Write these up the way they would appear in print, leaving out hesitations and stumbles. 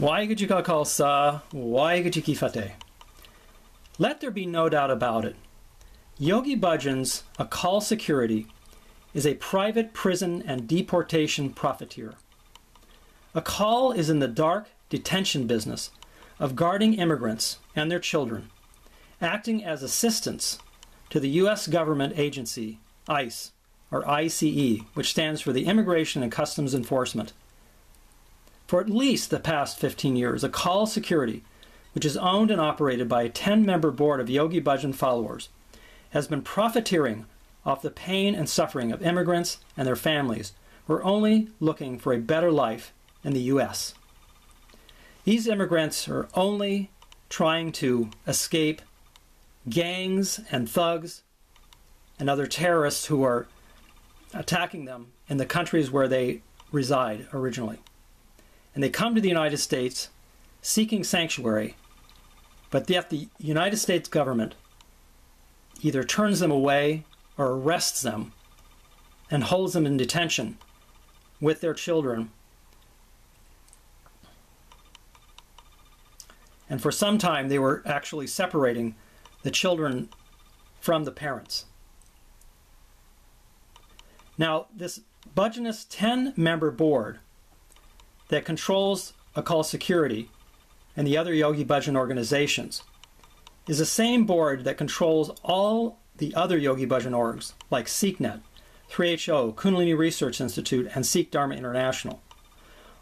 Waheguju ka khalsa, Waheguju ki fateh. Let there be no doubt about it. Yogi Bhajan's Akal Security is a private prison and deportation profiteer. Akal is in the dark detention business of guarding immigrants and their children, acting as assistants to the U.S. government agency, ICE, or ICE, which stands for the Immigration and Customs Enforcement. For at least the past 15 years, Akal Security, which is owned and operated by a 10-member board of Yogi Bhajan followers, has been profiteering off the pain and suffering of immigrants and their families who are only looking for a better life in the U.S. These immigrants are only trying to escape gangs and thugs and other terrorists who are attacking them in the countries where they reside originally. And they come to the United States seeking sanctuary, but yet the United States government either turns them away or arrests them and holds them in detention with their children. And for some time they were actually separating the children from the parents. Now, this Bhajanist 10-member board that controls Akal Security and the other Yogi Bhajan organizations is the same board that controls all the other Yogi Bhajan orgs like SikhNet, 3HO, Kundalini Research Institute, and Sikh Dharma International.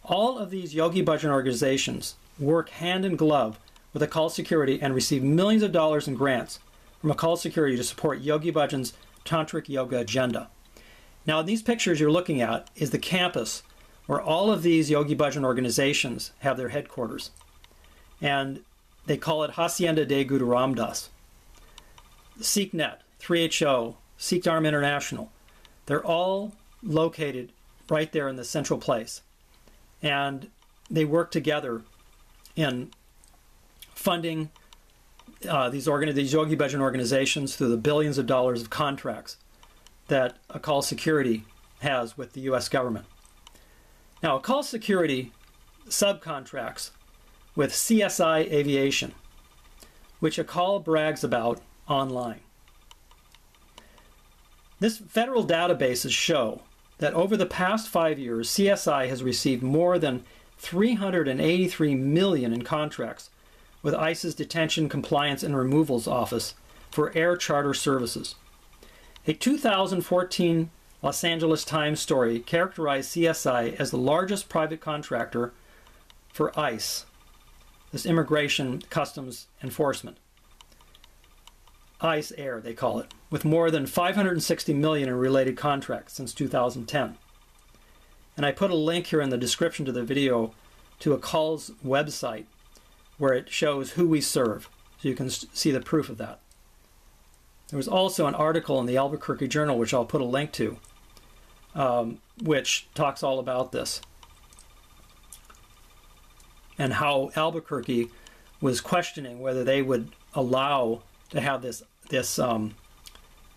All of these Yogi Bhajan organizations work hand in glove with Akal Security and receive millions of dollars in grants from Akal Security to support Yogi Bhajan's tantric yoga agenda. Now, these pictures you're looking at is the campus where all of these Yogi Bhajan organizations have their headquarters. And they call it Hacienda de Guru Ramdas. SikhNet, 3HO, Sikh Dharma International, they're all located right there in the central place. And they work together in funding these Yogi Bhajan organizations through the billions of dollars of contracts that Akal Security has with the U.S. government. Now, Akal Security subcontracts with CSI Aviation, which Akal brags about online. This federal databases show that over the past 5 years, CSI has received more than $383 million in contracts with ICE's Detention, Compliance, and Removals Office for air charter services. A 2014 Los Angeles Times story characterized CSI as the largest private contractor for ICE, this Immigration Customs Enforcement. ICE Air, they call it, with more than $560 million in related contracts since 2010. And I put a link here in the description to the video to Akal's website where it shows who we serve, so you can see the proof of that. There was also an article in the Albuquerque Journal, which I'll put a link to, which talks all about this and how Albuquerque was questioning whether they would allow to have this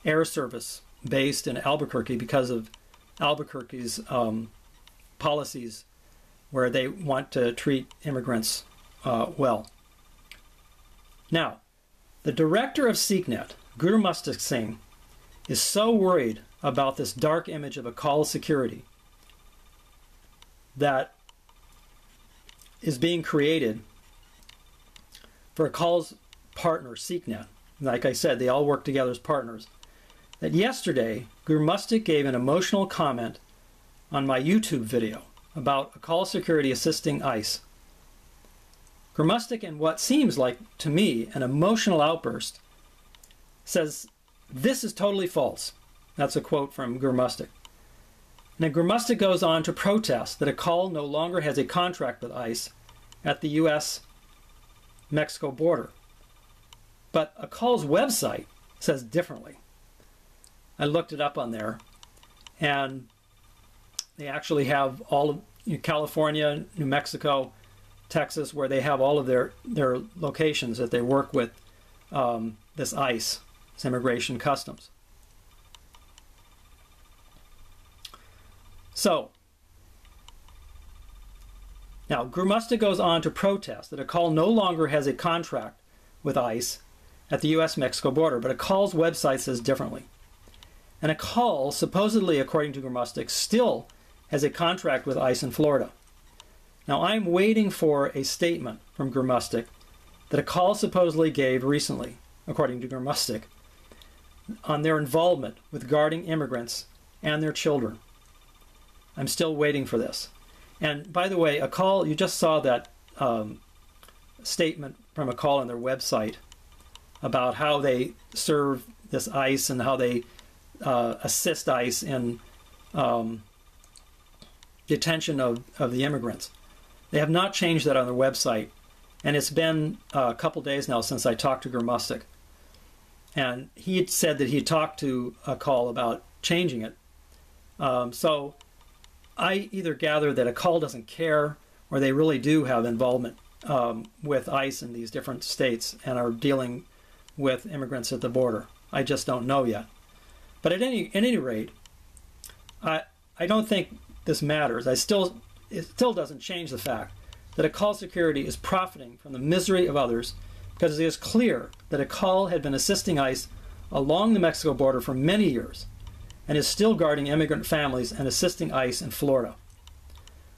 air service based in Albuquerque because of Albuquerque's policies where they want to treat immigrants well. Now, the director of SikhNet, Guru Mustak Singh, is so worried about this dark image of Akal Security that is being created for Akal's partner, SikhNet. Like I said, they all work together as partners. That yesterday, Guru Mustak gave an emotional comment on my YouTube video about Akal Security assisting ICE. Guru Mustak, in what seems like, to me, an emotional outburst, says, "This is totally false." That's a quote from Guru Mustak. And then Guru Mustak goes on to protest that Akal no longer has a contract with ICE at the U.S.-Mexico border. But Akal's website says differently. I looked it up on there, and they actually have all of California, New Mexico, Texas, where they have all of their locations that they work with this ICE, this Immigration Customs. So, Now, Gurmustic goes on to protest that Akal no longer has a contract with ICE at the U.S.-Mexico border, but Akal's website says differently. And Akal, supposedly, according to Gurmustic, still has a contract with ICE in Florida. Now, I'm waiting for a statement from Gurmustic that Akal supposedly gave recently, according to Gurmustic, on their involvement with guarding immigrants and their children. I'm still waiting for this. And by the way, Akal, you just saw that statement from Akal on their website about how they serve this ICE and how they assist ICE in detention of the immigrants. They have not changed that on their website. And it's been a couple days now since I talked to Gurmustic. And he had said that he had talked to Akal about changing it. So I either gather that Akal doesn't care, or they really do have involvement with ICE in these different states and are dealing with immigrants at the border. I just don't know yet. But at any rate, I don't think this matters. It still doesn't change the fact that Akal Security is profiting from the misery of others, because it is clear that Akal had been assisting ICE along the Mexico border for many years and is still guarding immigrant families and assisting ICE in Florida.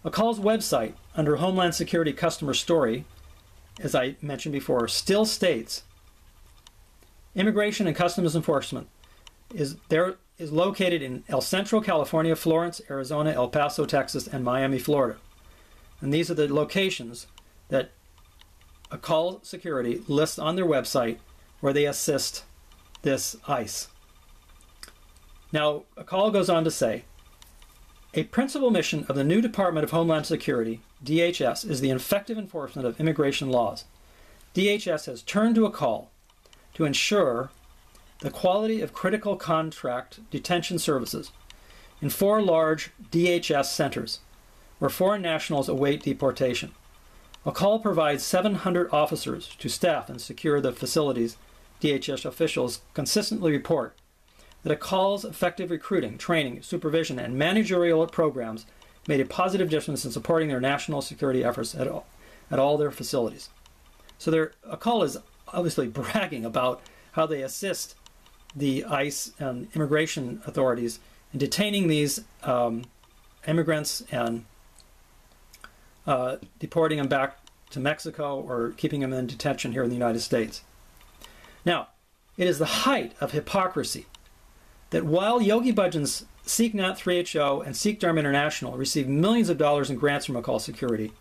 Akal's website, under Homeland Security Customer Story, as I mentioned before, still states Immigration and Customs Enforcement is located in El Centro, California, Florence, Arizona, El Paso, Texas, and Miami, Florida. And these are the locations that Akal Security lists on their website where they assist this ICE. Now, Akal goes on to say, a principal mission of the new Department of Homeland Security, DHS, is the effective enforcement of immigration laws. DHS has turned to Akal to ensure the quality of critical contract detention services in 4 large DHS centers where foreign nationals await deportation. Akal provides 700 officers to staff and secure the facilities. DHS officials consistently report that Akal's effective recruiting, training, supervision, and managerial programs made a positive difference in supporting their national security efforts at all their facilities. So Akal is obviously bragging about how they assist the ICE and immigration authorities in detaining these immigrants and deporting them back to Mexico or keeping them in detention here in the United States. Now, it is the height of hypocrisy that while Yogi Bhajan's Sikh Nat 3HO and Sikh Dharma International received millions of dollars in grants from Akal Security,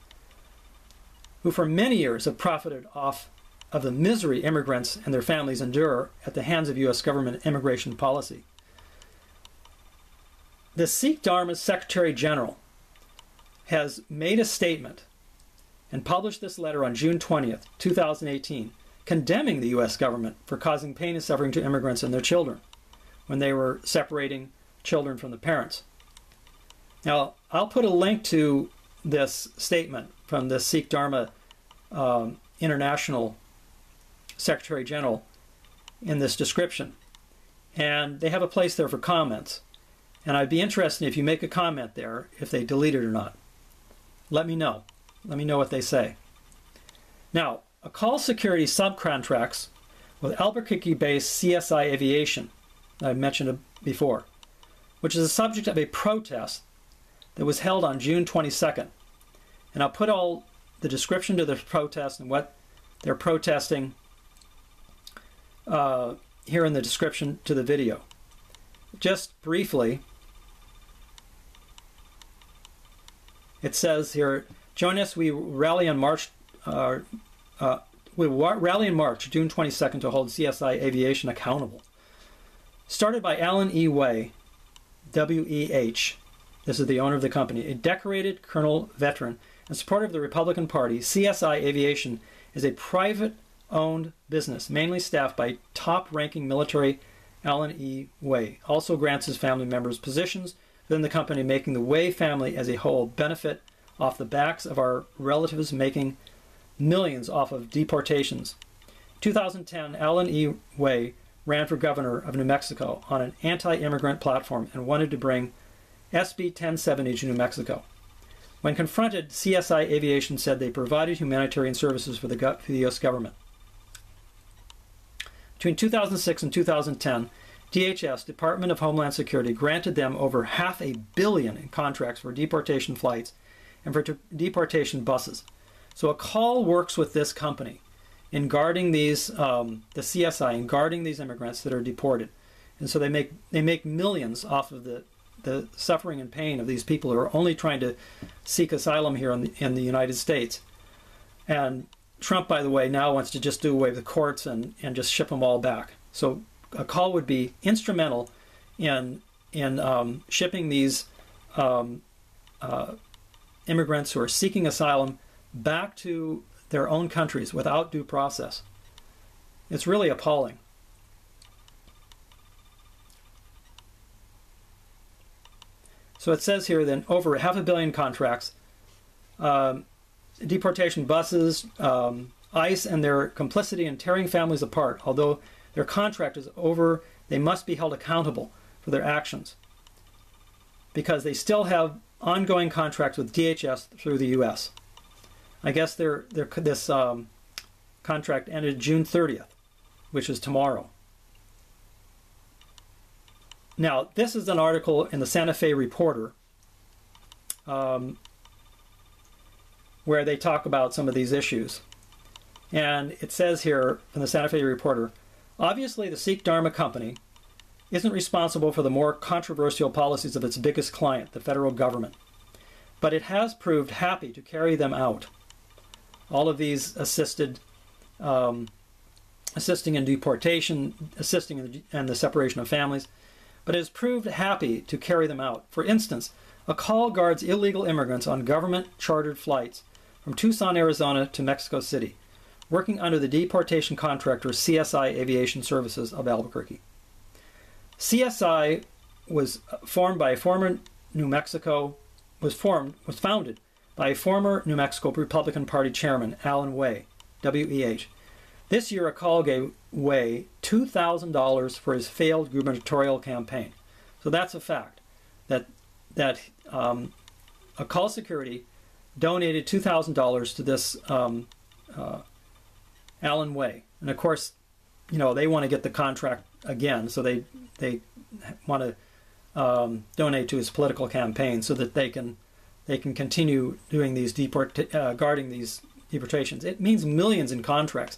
who for many years have profited off of the misery immigrants and their families endure at the hands of U.S. government immigration policy, the Sikh Dharma's Secretary General has made a statement and published this letter on June 20th, 2018, condemning the U.S. government for causing pain and suffering to immigrants and their children when they were separating children from the parents. Now, I'll put a link to this statement from the Sikh Dharma International Secretary General in this description. And they have a place there for comments. And I'd be interested if you make a comment there, if they delete it or not. Let me know. Let me know what they say. Now, Akal Security subcontracts with Albuquerque-based CSI Aviation, I mentioned before, which is the subject of a protest that was held on June 22nd. And I'll put all the description to the protest and what they're protesting here in the description to the video. Just briefly, it says here, join us, we rally on March, June 22nd to hold CSI Aviation accountable. Started by Alan E. Way, W.E.H., this is the owner of the company, a decorated colonel veteran and supporter of the Republican Party, CSI Aviation is a private-owned business, mainly staffed by top-ranking military Alan E. Way. Also grants his family members positions within the company, making the Way family as a whole benefit off the backs of our relatives, making millions off of deportations. 2010, Alan E. Way ran for governor of New Mexico on an anti-immigrant platform and wanted to bring SB 1070 to New Mexico. When confronted, CSI Aviation said they provided humanitarian services for the U.S. government. Between 2006 and 2010, DHS, Department of Homeland Security, granted them over $500 million in contracts for deportation flights and for deportation buses. So ACAL works with this company in guarding these, the CSI, in guarding these immigrants that are deported. And so they make millions off of the suffering and pain of these people who are only trying to seek asylum here in the United States. And Trump, by the way, now wants to just do away with the courts and just ship them all back. So ACAL would be instrumental in shipping these immigrants who are seeking asylum back to their own countries without due process. It's really appalling. So it says here then over $500 million contracts, deportation buses, ICE and their complicity in tearing families apart. Although their contract is over, they must be held accountable for their actions because they still have ongoing contracts with DHS through the U.S. I guess this contract ended June 30th, which is tomorrow. Now, this is an article in the Santa Fe Reporter where they talk about some of these issues. And it says here from the Santa Fe Reporter, obviously the Sikh Dharma Company isn't responsible for the more controversial policies of its biggest client, the federal government. But it has proved happy to carry them out. All of these assisting in deportation, assisting in the separation of families, but it has proved happy to carry them out. For instance, ACAL guards illegal immigrants on government-chartered flights from Tucson, Arizona to Mexico City, working under the deportation contractor CSI Aviation Services of Albuquerque. CSI was founded by a former New Mexico Republican Party chairman, Alan Way, W-E-H. This year, ACAL gave Way $2,000 for his failed gubernatorial campaign. So that's a fact, that ACAL Security donated $2,000 to this Alan Way. And of course, you know, they want to get the contract again, so they want to donate to his political campaign so that they can continue doing these guarding these deportations. It means millions in contracts.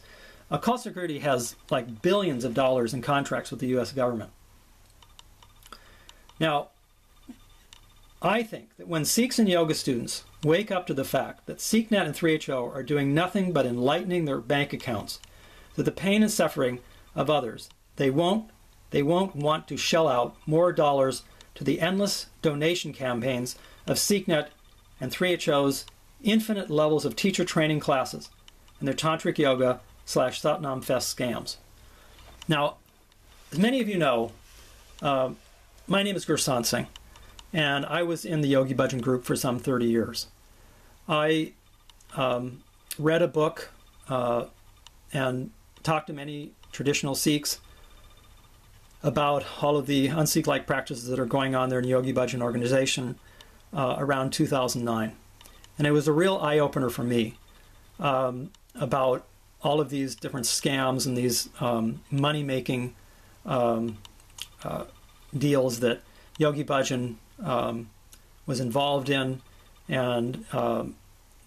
ACAL Security has like billions of dollars in contracts with the U.S. government. Now, I think that when Sikhs and yoga students wake up to the fact that SikhNet and 3HO are doing nothing but enlightening their bank accounts to the pain and suffering of others, they won't want to shell out more dollars to the endless donation campaigns of SikhNet and 3HO's infinite levels of teacher training classes and their tantric yoga / Satnam Fest scams. Now, as many of you know, my name is Gursant Singh, and I was in the Yogi Bhajan group for some 30 years. I read a book and talked to many traditional Sikhs about all of the un-Sikh-like practices that are going on there in the Yogi Bhajan organization around 2009. And it was a real eye-opener for me about all of these different scams and these money-making deals that Yogi Bhajan was involved in. And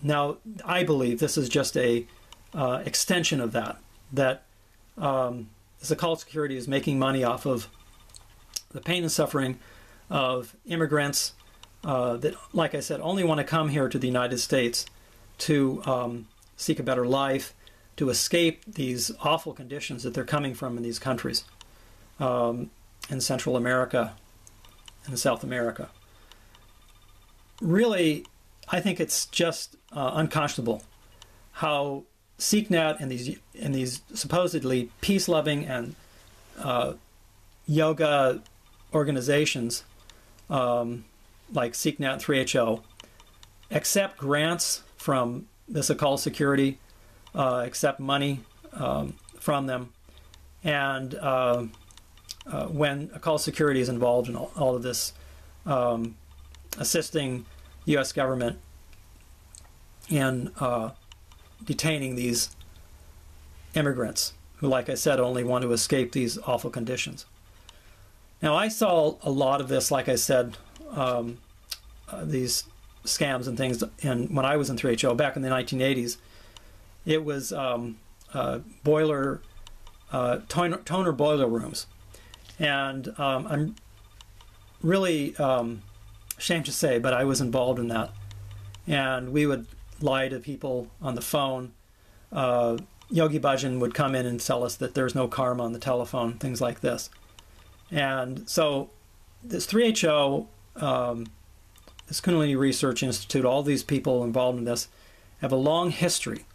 now I believe this is just a extension of that the ACAL Security is making money off of the pain and suffering of immigrants that, like I said, only want to come here to the United States to seek a better life, to escape these awful conditions that they're coming from in these countries in Central America and South America. Really, I think it's just unconscionable how SikhNet and these supposedly peace-loving and yoga organizations like SikhNet and 3HO accept grants from this ACAL Security, accept money from them, and when ACAL Security is involved in all of this, assisting U.S. government in detaining these immigrants who, like I said, only want to escape these awful conditions. Now, I saw a lot of this, like I said, these scams and things when I was in 3HO back in the 1980s. It was toner boiler rooms. And I'm really ashamed to say, but I was involved in that. And we would lie to people on the phone. Yogi Bhajan would come in and tell us that there's no karma on the telephone, things like this. And so this 3HO, this Kundalini Research Institute, all these people involved in this have a long history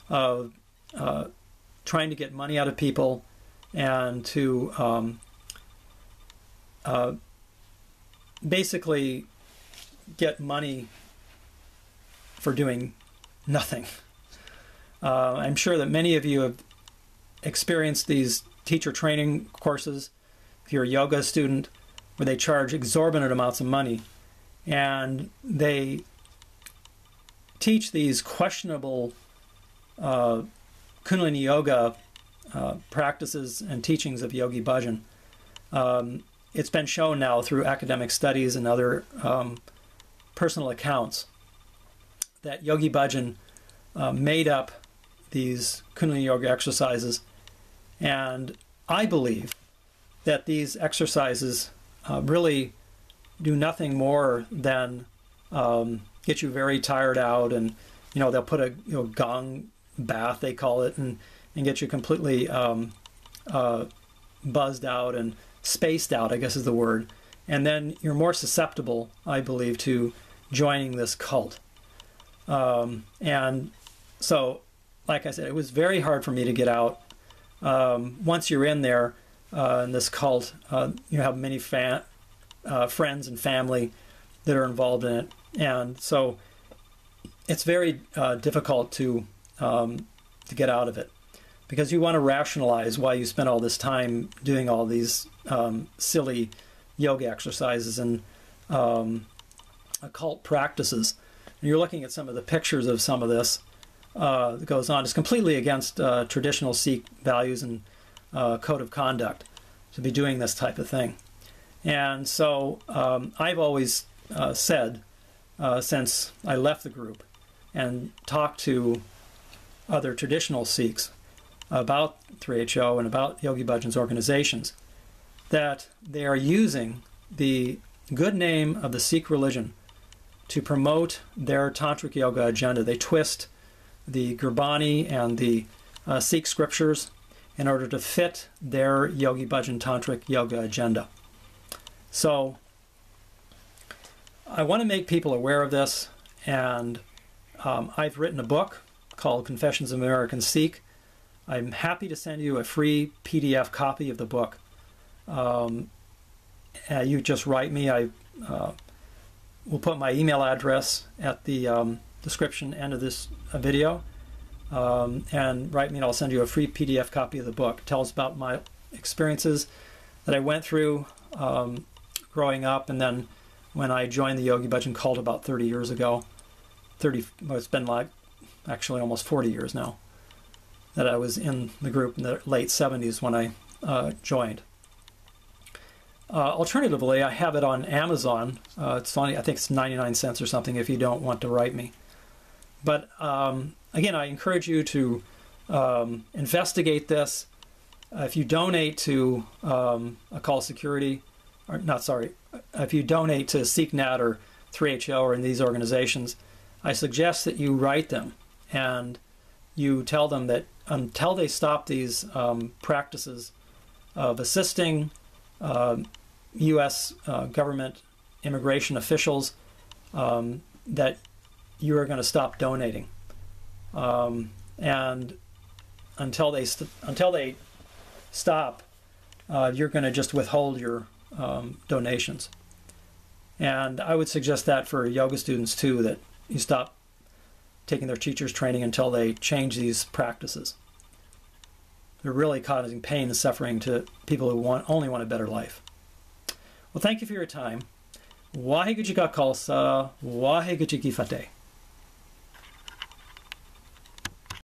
of trying to get money out of people and to basically get money for doing nothing. I'm sure that many of you have experienced these teacher training courses, if you're a yoga student, where they charge exorbitant amounts of money, and they teach these questionable Kundalini Yoga practices and teachings of Yogi Bhajan. It's been shown now through academic studies and other personal accounts that Yogi Bhajan made up these Kundalini Yoga exercises, and I believe that these exercises really do nothing more than get you very tired out, and they'll put a gong bath, they call it, and get you completely buzzed out and spaced out, I guess is the word, and then you're more susceptible, I believe, to joining this cult. And so, like I said, it was very hard for me to get out. Once you're in there, in this cult, you have many friends and family that are involved in it, and so it's very difficult to get out of it, because you want to rationalize why you spent all this time doing all these silly yoga exercises and occult practices. And you're looking at some of the pictures of some of this that goes on. It's completely against traditional Sikh values and code of conduct to be doing this type of thing. And so I've always said, since I left the group and talked to other traditional Sikhs about 3HO and about Yogi Bhajan's organizations, that they are using the good name of the Sikh religion to promote their tantric yoga agenda. They twist the Gurbani and the Sikh scriptures in order to fit their Yogi Bhajan tantric yoga agenda. So I want to make people aware of this, and I've written a book called Confessions of an American Sikh. I'm happy to send you a free PDF copy of the book. You just write me. I will put my email address at the description end of this video, and write me and I'll send you a free PDF copy of the book. It tells about my experiences that I went through growing up, and then when I joined the Yogi Bhajan cult about 30 years ago. Well, it's been like actually almost 40 years now that I was in the group in the late 70s when I joined. Alternatively, I have it on Amazon. It's only, I think it's 99 cents or something if you don't want to write me. But again, I encourage you to investigate this. If you donate to Akal Security, or not, sorry, if you donate to SikhNet or 3HO or in these organizations, I suggest that you write them and you tell them that until they stop these practices of assisting U.S. government immigration officials, that you are going to stop donating, and until they stop, you're going to just withhold your donations. And I would suggest that for yoga students too, that you stop taking their teachers training until they change these practices. They're really causing pain and suffering to people who only want a better life. Well, thank you for your time. Waheguru Ji Ka Khalsa, Waheguru Ji Ki Fateh.